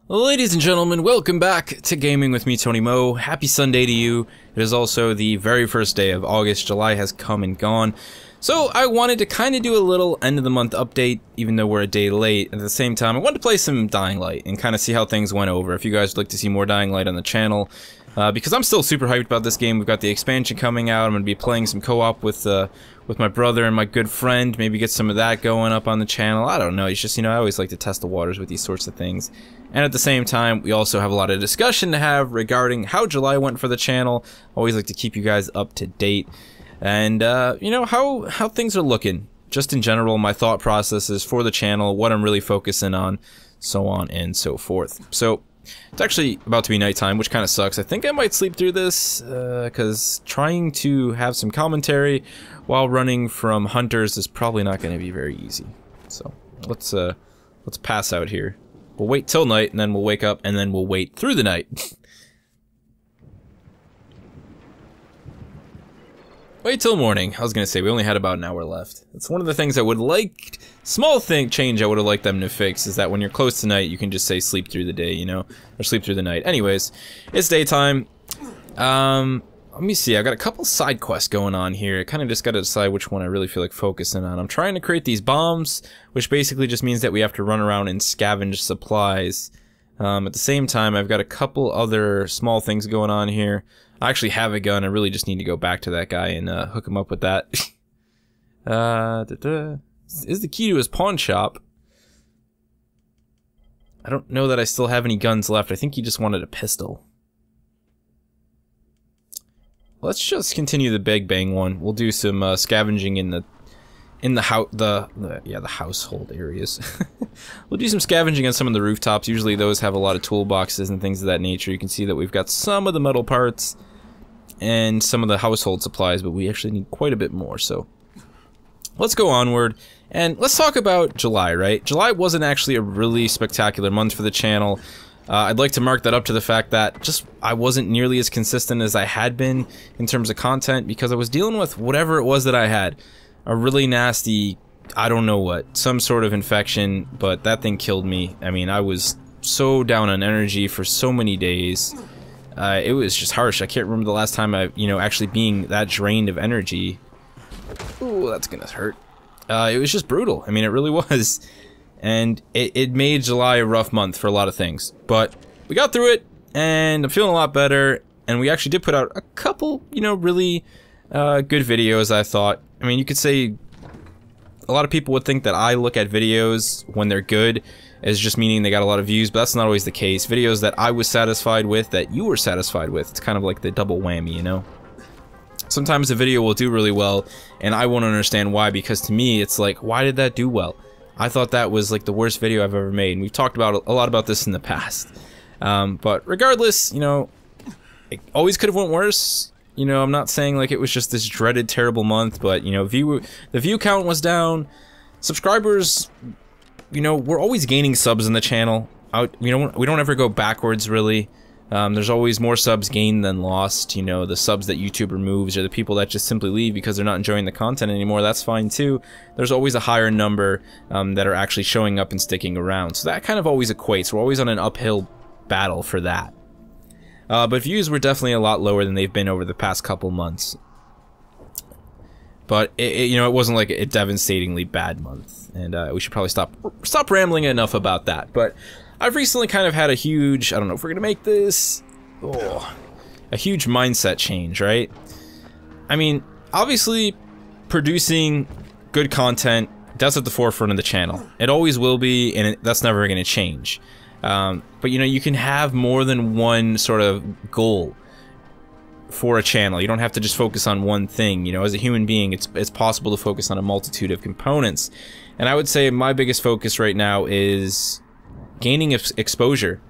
Ladies and gentlemen, welcome back to Gaming with me, Tony Mo. Happy Sunday to you. It is also the very first day of August. July has come and gone. So I wanted to kind of do a little end of the month update, even though we're a day late. At the same time, I wanted to play some Dying Light and kind of see how things went over. If you guys would like to see more Dying Light on the channel, because I'm still super hyped about this game. We've got the expansion coming out. I'm going to be playing some co-op with my brother and my good friend. Maybe get some of that going up on the channel. I don't know. It's just, you know, I always like to test the waters with these sorts of things. And at the same time, we also have a lot of discussion to have regarding how July went for the channel. Always like to keep you guys up to date. And, you know, how things are looking. Just in general, my thought processes for the channel, what I'm really focusing on, so on and so forth. So, it's actually about to be nighttime, which kind of sucks. I think I might sleep through this, because trying to have some commentary while running from hunters is probably not going to be very easy. So, let's pass out here. We'll wait till night, and then we'll wake up, and then we'll wait through the night. Wait till morning. I was gonna say, we only had about an hour left. That's one of the things I would like, small change I would have liked them to fix, is that when you're close to night, you can just say sleep through the day, you know? Or sleep through the night. Anyways, it's daytime. Let me see, I've got a couple side quests going on here. I kind of just gotta decide which one I really feel like focusing on. I'm trying to create these bombs, which basically just means that we have to run around and scavenge supplies. At the same time, I've got a couple other small things going on here. I actually have a gun. I really just need to go back to that guy and hook him up with that. Is the key to his pawn shop. I don't know that I still have any guns left. I think he just wanted a pistol. Let's just continue the Big Bang one. We'll do some scavenging in the household areas. We'll do some scavenging on some of the rooftops. Usually those have a lot of toolboxes and things of that nature. You can see that we've got some of the metal parts and some of the household supplies, but we actually need quite a bit more, so let's go onward. And let's talk about July, right? July wasn't actually a really spectacular month for the channel. I'd like to mark that up to the fact that just I wasn't nearly as consistent as I had been in terms of content, because I was dealing with whatever it was that I had. A really nasty, I don't know what, some sort of infection, but that thing killed me. I mean, I was so down on energy for so many days. It was just harsh. I can't remember the last time I, you know, actually being that drained of energy. Ooh, that's gonna hurt. It was just brutal. I mean, it really was. And it made July a rough month for a lot of things. But we got through it, and I'm feeling a lot better. And we actually did put out a couple, you know, really good videos, I thought. I mean, you could say a lot of people would think that I look at videos when they're good as just meaning they got a lot of views, but that's not always the case. Videos that I was satisfied with, that you were satisfied with, it's kind of like the double whammy, you know? Sometimes a video will do really well, and I won't understand why, because to me, it's like, why did that do well? I thought that was like the worst video I've ever made, and we've talked about a lot about this in the past. But regardless, you know, it always could have went worse. You know, I'm not saying like it was just this dreaded, terrible month, but, you know, the view count was down. Subscribers, you know, we're always gaining subs in the channel. We don't ever go backwards, really. There's always more subs gained than lost. You know, the subs that YouTube removes, or the people that just simply leave because they're not enjoying the content anymore, that's fine too. There's always a higher number that are actually showing up and sticking around. So that kind of always equates. We're always on an uphill battle for that. But views were definitely a lot lower than they've been over the past couple months. But you know, it wasn't like a devastatingly bad month, and we should probably stop rambling enough about that. But I've recently kind of had a huge, I don't know if we're gonna make this, a huge mindset change, right? I mean, obviously, producing good content, that's at the forefront of the channel. It always will be, and that's never gonna change. But you know, you can have more than one sort of goal for a channel. You don't have to just focus on one thing. You know, as a human being, it's possible to focus on a multitude of components. And I would say my biggest focus right now is gaining exposure.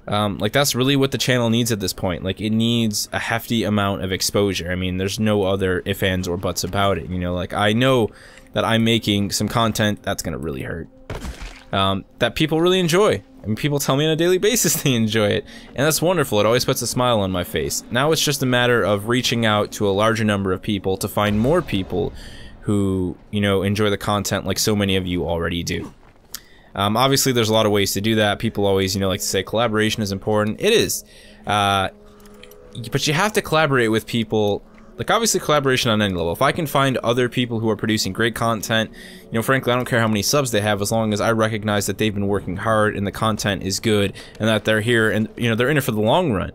Like, that's really what the channel needs at this point. Like, it needs a hefty amount of exposure. I mean, there's no other ifs, ands, or buts about it. You know, like, I know that I'm making some content that's gonna really hurt. That people really enjoy. I mean, people tell me on a daily basis they enjoy it, and that's wonderful. It always puts a smile on my face. Now it's just a matter of reaching out to a larger number of people to find more people who, you know, enjoy the content like so many of you already do. Obviously, there's a lot of ways to do that. People always, you know, like to say collaboration is important. It is. But you have to collaborate with people. Like, obviously, collaboration on any level. If I can find other people who are producing great content, you know, frankly, I don't care how many subs they have, as long as I recognize that they've been working hard and the content is good and that they're here and, you know, they're in it for the long run.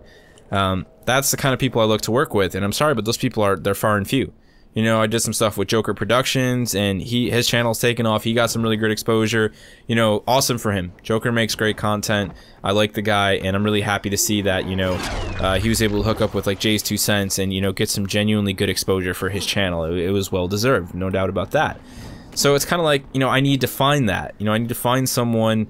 That's the kind of people I look to work with, and I'm sorry, but those people they're far and few. You know, I did some stuff with Joker Productions, and his channel's taken off. He got some really good exposure. You know, awesome for him. Joker makes great content. I like the guy, and I'm really happy to see that, you know, he was able to hook up with, like, Jay's 2 Cents and, you know, get some genuinely good exposure for his channel. It was well-deserved, no doubt about that. So it's kind of like, you know, I need to find that. You know, I need to find someone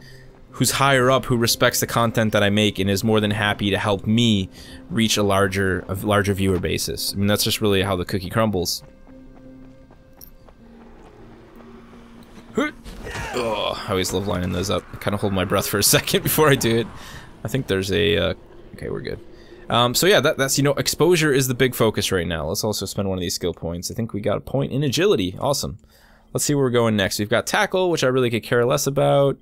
who's higher up, who respects the content that I make and is more than happy to help me reach a larger viewer basis. I mean, that's just really how the cookie crumbles. Oh, I always love lining those up. I kind of hold my breath for a second before I do it. I think there's a... okay, we're good. So yeah, that's, you know, exposure is the big focus right now. Let's also spend one of these skill points. I think we got a point in agility. Awesome. Let's see where we're going next. We've got tackle, which I really could care less about.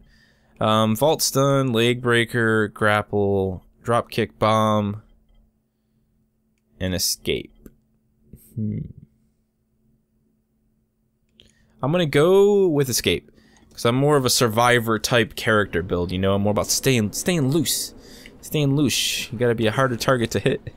Vault stun, leg breaker, grapple, drop kick bomb, and escape. I'm gonna go with escape, because I'm more of a survivor type character build, you know. I'm more about staying loose. Staying loose. You gotta be a harder target to hit.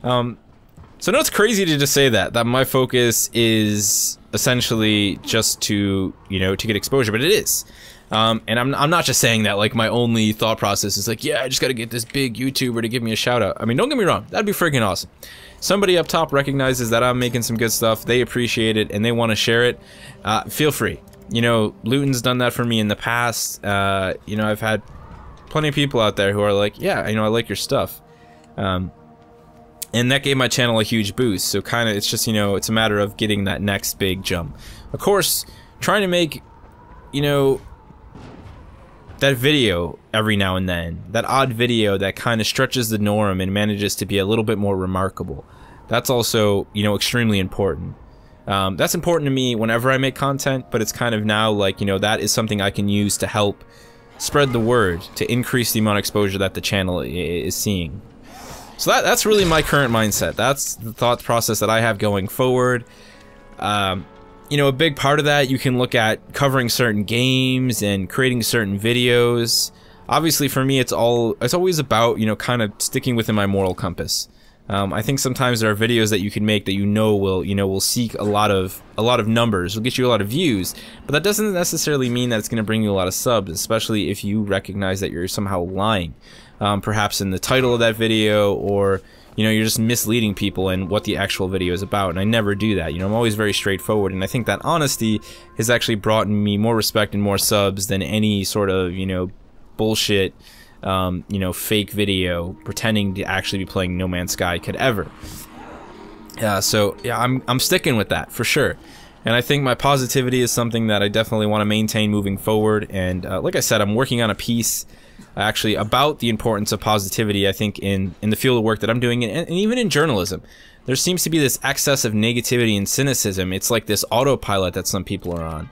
So no, it's crazy to just say that my focus is essentially just to, you know, to get exposure, but it is. And I'm not just saying that, like, my only thought process is like, yeah, I just gotta get this big YouTuber to give me a shout out. I mean, don't get me wrong, that'd be freaking awesome. Somebody up top recognizes that I'm making some good stuff, they appreciate it, and they want to share it. Feel free. You know, Luton's done that for me in the past. You know, I've had plenty of people out there who are like, yeah, you know, I like your stuff. And that gave my channel a huge boost, so kind of, it's just, you know, it's a matter of getting that next big jump. Of course, trying to make, you know, that video every now and then, that odd video that kind of stretches the norm and manages to be a little bit more remarkable. That's also, you know, extremely important. That's important to me whenever I make content, but it's kind of now like, you know, that is something I can use to help spread the word, to increase the amount of exposure that the channel is seeing. So that's really my current mindset. That's the thought process that I have going forward. You know, a big part of that, you can look at covering certain games and creating certain videos. Obviously, for me, it's always about, you know, kind of sticking within my moral compass. I think sometimes there are videos that you can make that will seek a lot of numbers, will get you a lot of views, but that doesn't necessarily mean that it's going to bring you a lot of subs, especially if you recognize that you're somehow lying, perhaps in the title of that video, or, you know, you're just misleading people in what the actual video is about, and I never do that. You know, I'm always very straightforward, and I think that honesty has actually brought me more respect and more subs than any sort of, you know, bullshit, you know, fake video pretending to actually be playing No Man's Sky could ever. So yeah, I'm sticking with that for sure, and I think my positivity is something that I definitely want to maintain moving forward. And like I said, I'm working on a piece actually about the importance of positivity. I think in the field of work that I'm doing, and even in journalism, there seems to be this excess of negativity and cynicism. It's like this autopilot that some people are on.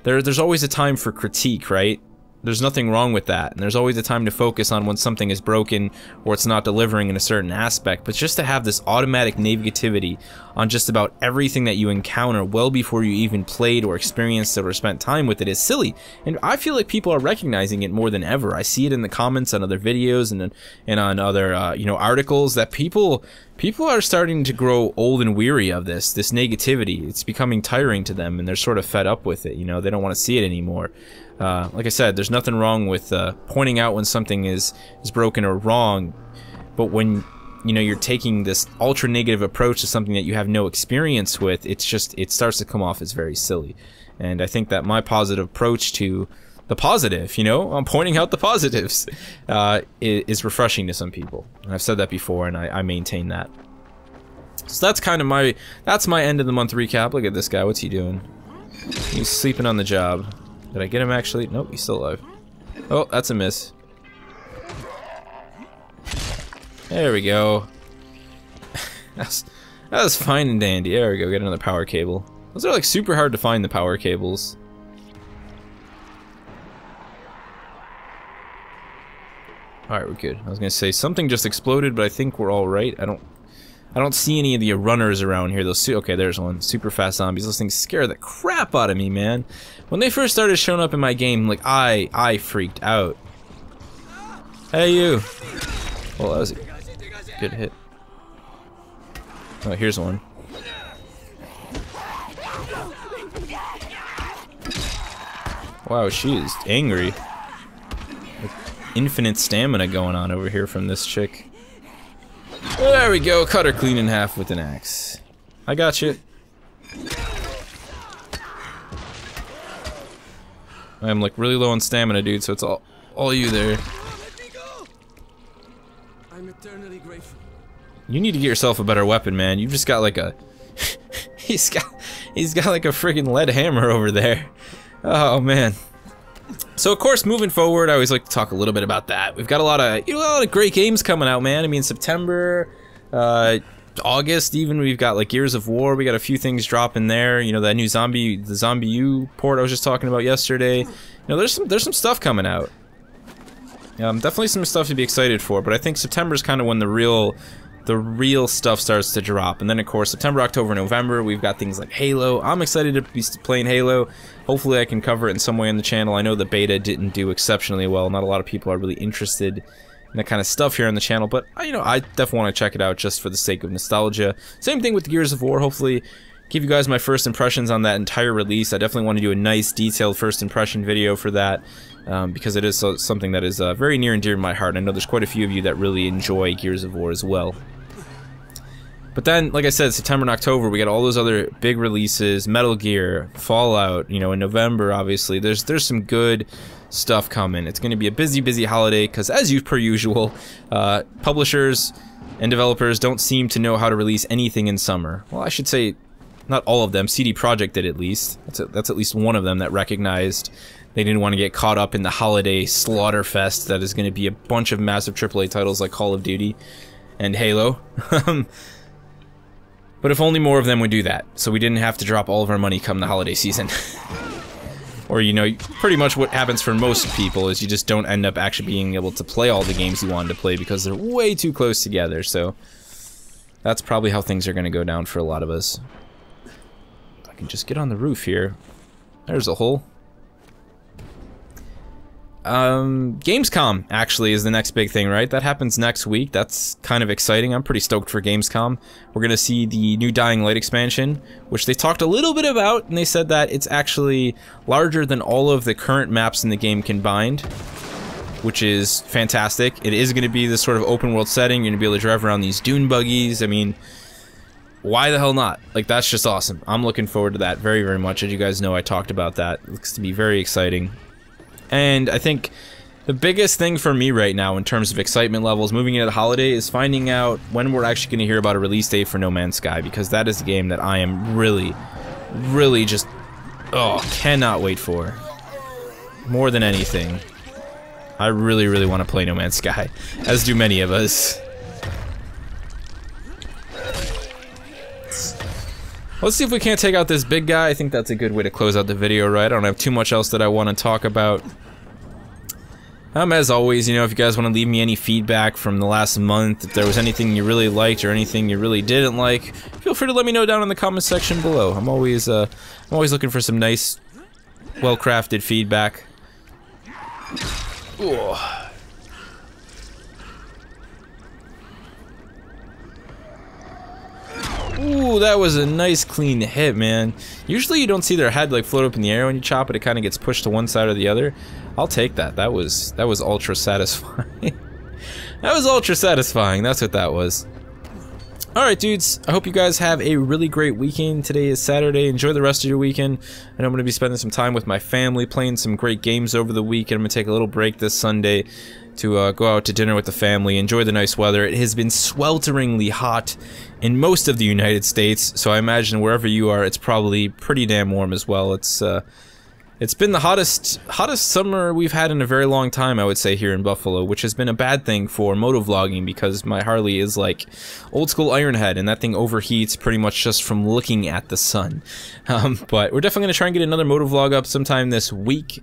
There's always a time for critique, right? There's nothing wrong with that, and there's always a time to focus on when something is broken or it's not delivering in a certain aspect, but just to have this automatic negativity on just about everything that you encounter well before you even played or experienced it or spent time with it is silly. And I feel like people are recognizing it more than ever. I see it in the comments on other videos and on other you know, articles, that people are starting to grow old and weary of this negativity. It's becoming tiring to them, and they're sort of fed up with it. You know, they don't want to see it anymore. Like I said, there's nothing wrong with pointing out when something is broken or wrong, but when, you know, you're taking this ultra negative approach to something that you have no experience with, it starts to come off as very silly. And I think that my positive approach to the positive, you know, I'm pointing out the positives, is refreshing to some people. And I've said that before, and I maintain that. So that's kind of that's my end of the month recap. Look at this guy, what's he doing? He's sleeping on the job. Did I get him actually? Nope, he's still alive. Oh, that's a miss. There we go. that was fine and dandy. There we go, get another power cable. Those are like super hard to find, the power cables. Alright, we're good. I was gonna say, something just exploded, but I think we're alright. I don't see any of the runners around here. Those okay, there's one. Super fast zombies. Those things scare the crap out of me, man. When they first started showing up in my game, like, I freaked out. Hey, you! Well, that was a good hit. Oh, here's one. Wow, she is angry. Infinite stamina going on over here from this chick. There we go, cut her clean in half with an axe. I got you. I'm like really low on stamina, dude, so it's all you there. I'm eternally grateful. You need to get yourself a better weapon, man. You've just got like a he's got like a friggin' lead hammer over there. Oh man. So of course, moving forward, I always like to talk a little bit about that. We've got a lot of great games coming out, man. I mean, September, August, even we've got like Gears of War. We got a few things dropping there. You know, that new the ZombiU port I was just talking about yesterday. You know, there's some stuff coming out. Definitely some stuff to be excited for. But I think September is kind of when the real stuff starts to drop. And then of course September, October, November, we've got things like Halo. I'm excited to be playing Halo. Hopefully I can cover it in some way on the channel. I know the beta didn't do exceptionally well. Not a lot of people are really interested in that kind of stuff here on the channel, but you know, I definitely want to check it out just for the sake of nostalgia. Same thing with Gears of War. Hopefully give you guys my first impressions on that entire release. I definitely want to do a nice detailed first impression video for that. Because it is something that is very near and dear to my heart. I know there's quite a few of you that really enjoy Gears of War as well. But then, like I said, September and October, we got all those other big releases, Metal Gear, Fallout, you know, in November, obviously. There's some good stuff coming. It's going to be a busy holiday, because as per usual, publishers and developers don't seem to know how to release anything in summer. Well, I should say, not all of them. CD Projekt did at least. That's at least one of them that recognized they didn't want to get caught up in the holiday slaughter fest that is going to be a bunch of massive AAA titles like Call of Duty and Halo. But if only more of them would do that, so we didn't have to drop all of our money come the holiday season. Or, you know, pretty much what happens for most people is you just don't end up actually being able to play all the games you wanted to play because they're way too close together, so that's probably how things are going to go down for a lot of us. If I can just get on the roof here. There's a hole. Gamescom actually is the next big thing, right? That happens next week. That's kind of exciting. I'm pretty stoked for Gamescom. We're gonna see the new Dying Light expansion, which they talked a little bit about, and they said that it's actually larger than all of the current maps in the game combined, which is fantastic. It is gonna be this sort of open world setting. You're gonna be able to drive around these dune buggies. I mean, why the hell not? Like, that's just awesome. I'm looking forward to that very, very much. As you guys know, I talked about that. It looks to be very exciting. And I think the biggest thing for me right now in terms of excitement levels moving into the holiday is finding out when we're actually going to hear about a release date for No Man's Sky, because that is a game that I am really just, cannot wait for. More than anything. I really want to play No Man's Sky, as do many of us. Let's see if we can't take out this big guy. I think that's a good way to close out the video, right? I don't have too much else that I want to talk about. As always, you know, if you guys want to leave me any feedback from the last month, if there was anything you really liked or anything you really didn't like, feel free to let me know down in the comment section below. I'm always looking for some nice, well-crafted feedback. Ooh. Ooh, that was a nice clean hit, man. Usually you don't see their head like float up in the air when you chop it. It kind of gets pushed to one side or the other. I'll take that. That was ultra satisfying. That was ultra satisfying. That's what that was. Alright, dudes. I hope you guys have a really great weekend. Today is Saturday. Enjoy the rest of your weekend. I know I'm going to be spending some time with my family, playing some great games over the weekend. I'm going to take a little break this Sunday to go out to dinner with the family, enjoy the nice weather. It has been swelteringly hot in most of the United States, so I imagine wherever you are, it's probably pretty damn warm as well. It's been the hottest summer we've had in a very long time, I would say, here in Buffalo, which has been a bad thing for motovlogging because my Harley is like old school Ironhead, and that thing overheats pretty much just from looking at the sun. But we're definitely going to try and get another motovlog up sometime this week.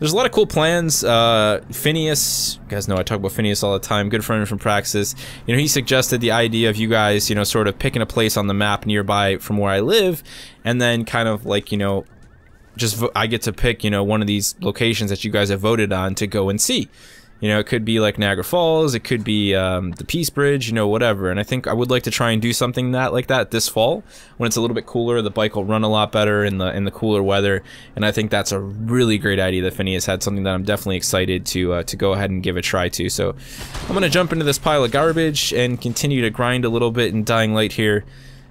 there's a lot of cool plans. Phineas, you guys know I talk about Phineas all the time, good friend from Praxis. You know, he suggested the idea of you guys, you know, sort of picking a place on the map nearby from where I live, and then kind of like, you know, just I get to pick, you know, one of these locations that you guys have voted on to go and see. You know, it could be like Niagara Falls, it could be the Peace Bridge, you know, whatever. And I think I would like to try and do something like that this fall, when it's a little bit cooler. The bike will run a lot better in the cooler weather, and I think that's a really great idea that Phineas had. Something that I'm definitely excited to go ahead and give a try to. So I'm gonna jump into this pile of garbage and continue to grind a little bit in Dying Light here.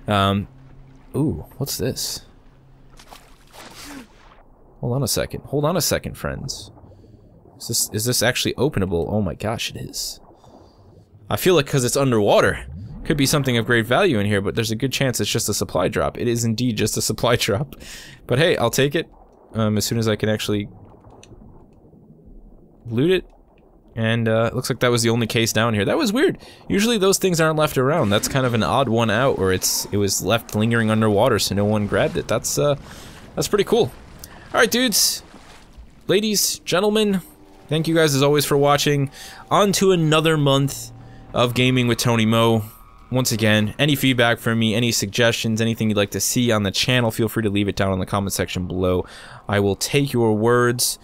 Ooh, what's this? Hold on a second. Hold on a second, friends. Is this actually openable? Oh my gosh, it is. I feel like because it's underwater, could be something of great value in here, but there's a good chance it's just a supply drop. It is indeed just a supply drop. But hey, I'll take it as soon as I can actually loot it. And it looks like that was the only case down here. That was weird. Usually those things aren't left around. That's kind of an odd one out, where it was left lingering underwater so no one grabbed it. That's pretty cool. Alright, dudes, ladies, gentlemen, thank you guys as always for watching. On to another month of gaming with Tony Mo. Once again, any feedback from me, any suggestions, anything you'd like to see on the channel, feel free to leave it down in the comment section below. I will take your words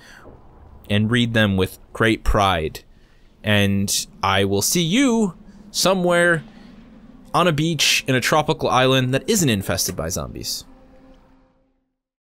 and read them with great pride. And I will see you somewhere on a beach in a tropical island that isn't infested by zombies.